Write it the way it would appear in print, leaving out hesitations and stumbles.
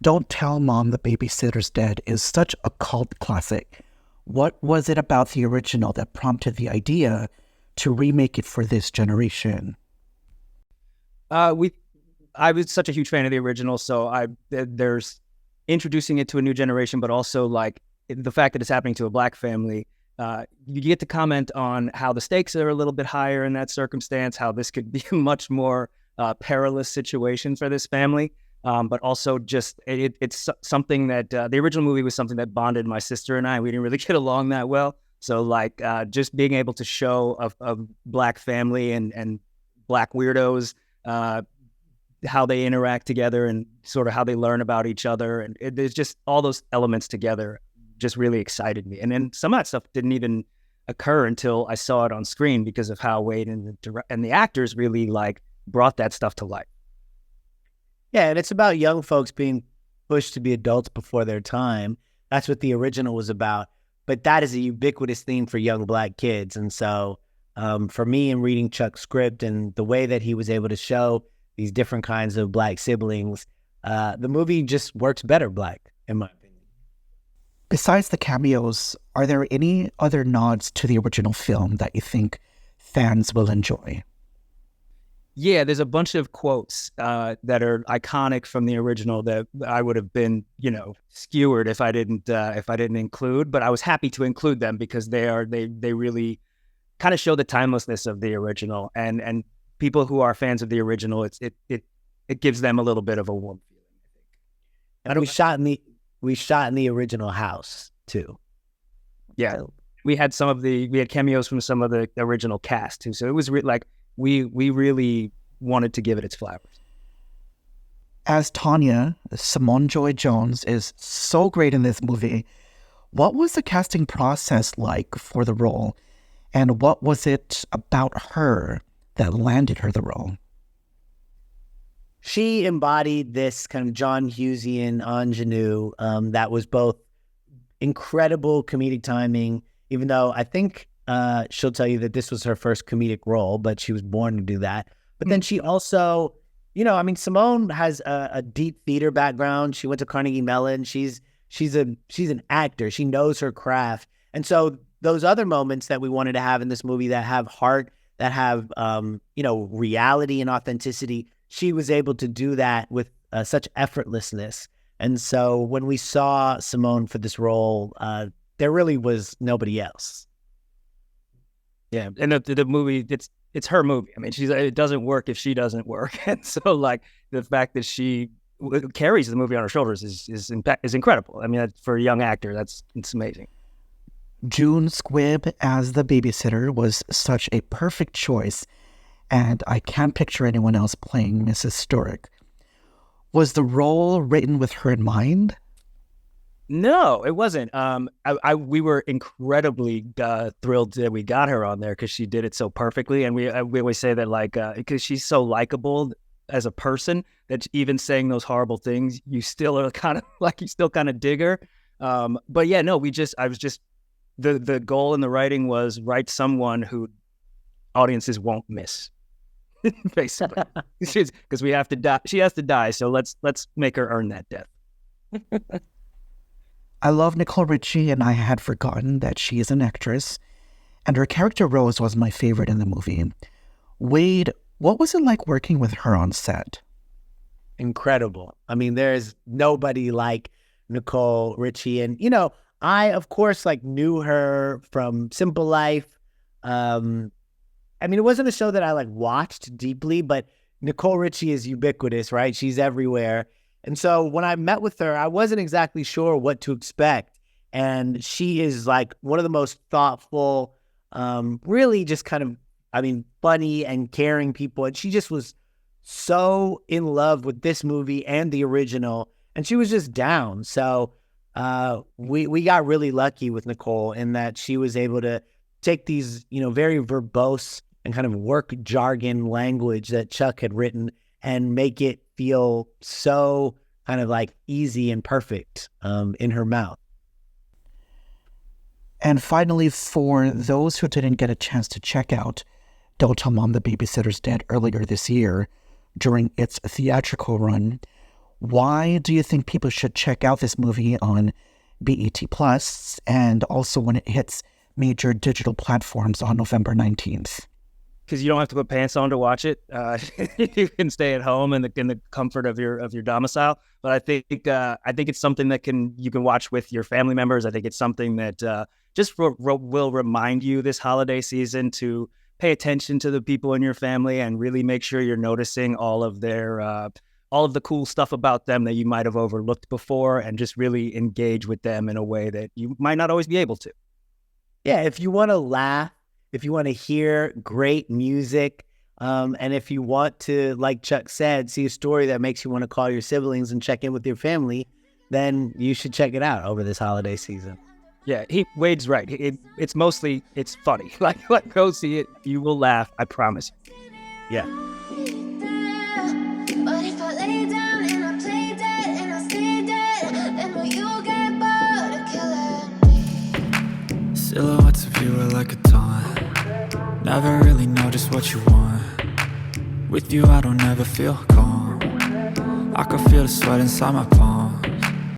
Don't Tell Mom the Babysitter's Dead is such a cult classic. What was it about the original that prompted the idea to remake it for this generation? I was such a huge fan of the original, so there's introducing it to a new generation, but also like the fact that it's happening to a Black family. You get to comment on how the stakes are a little bit higher in that circumstance, how this could be a much more perilous situation for this family. But also just it's something that the original movie was something that bonded my sister and I. We didn't really get along that well. So like just being able to show a Black family and Black weirdos, how they interact together and sort of how they learn about each other. And there's just all those elements together just really excited me. And then some of that stuff didn't even occur until I saw it on screen because of how Wade and the actors really like brought that stuff to life. Yeah, and it's about young folks being pushed to be adults before their time. That's what the original was about. But that is a ubiquitous theme for young Black kids. And so for me, in reading Chuck's script and the way that he was able to show these different kinds of Black siblings, the movie just works better Black, in my opinion. Besides the cameos, are there any other nods to the original film that you think fans will enjoy? Yeah, there's a bunch of quotes that are iconic from the original that I would have been, skewered if I didn't include. But I was happy to include them because they really kind of show the timelessness of the original, and people who are fans of the original, it gives them a little bit of a warm feeling, I think. And we shot in the original house too. Yeah, so we had cameos from some of the original cast too. So it was we really wanted to give it its flowers. As Tanya, Simone Jones is so great in this movie. What was the casting process like for the role? And what was it about her that landed her the role? She embodied this kind of John Hughesian ingenue that was both incredible comedic timing, even though I think she'll tell you that this was her first comedic role, but she was born to do that. But then she also, Simone has a deep theater background. She went to Carnegie Mellon. She's an actor. She knows her craft. And so those other moments that we wanted to have in this movie that have heart, that have, reality and authenticity, she was able to do that with such effortlessness. And so when we saw Simone for this role, there really was nobody else. Yeah, and the movie, it's her movie. I mean, it doesn't work if she doesn't work. And so, like, the fact that she carries the movie on her shoulders is incredible. I mean, for a young actor, it's amazing. June Squibb as the babysitter was such a perfect choice, and I can't picture anyone else playing Mrs. Sturrock. Was the role written with her in mind? No, it wasn't. We were incredibly thrilled that we got her on there because she did it so perfectly, and we always say that because she's so likable as a person that even saying those horrible things, you still are kind of dig her. But yeah, no, the goal in the writing was write someone who audiences won't miss, basically, because we have to die. She has to die, so let's make her earn that death. I love Nicole Richie, and I had forgotten that she is an actress, and her character Rose was my favorite in the movie. Wade, what was it like working with her on set? Incredible. I mean, there's nobody like Nicole Richie, and I of course knew her from Simple Life. It wasn't a show that I watched deeply, but Nicole Richie is ubiquitous, right? She's everywhere. And so when I met with her, I wasn't exactly sure what to expect. And she is one of the most thoughtful, really just kind of, funny and caring people. And she just was so in love with this movie and the original. And she was just down. So we got really lucky with Nicole in that she was able to take these, very verbose and kind of work jargon language that Chuck had written and make it feel so kind of easy and perfect in her mouth. And finally, for those who didn't get a chance to check out Don't Tell Mom the Babysitter's Dead earlier this year during its theatrical run, Why do you think people should check out this movie on BET Plus and also when it hits major digital platforms on November 19th? Because you don't have to put pants on to watch it. You can stay at home in the comfort of your domicile. But I think it's something that you can watch with your family members. I think it's something that just will remind you this holiday season to pay attention to the people in your family and really make sure you're noticing all of the cool stuff about them that you might have overlooked before, and just really engage with them in a way that you might not always be able to. Yeah, if you want to laugh, if you want to hear great music, and if you want to, like Chuck said, see a story that makes you want to call your siblings and check in with your family, then you should check it out over this holiday season. Yeah, Wade's right. It's funny. Like go see it. You will laugh. I promise you. Yeah. But if I lay down and I play dead and I stay dead, then will you get bored of killing me? Silhouettes of you are like a taunt. Never really know just what you want. With you I don't ever feel calm. I can feel the sweat inside my palm.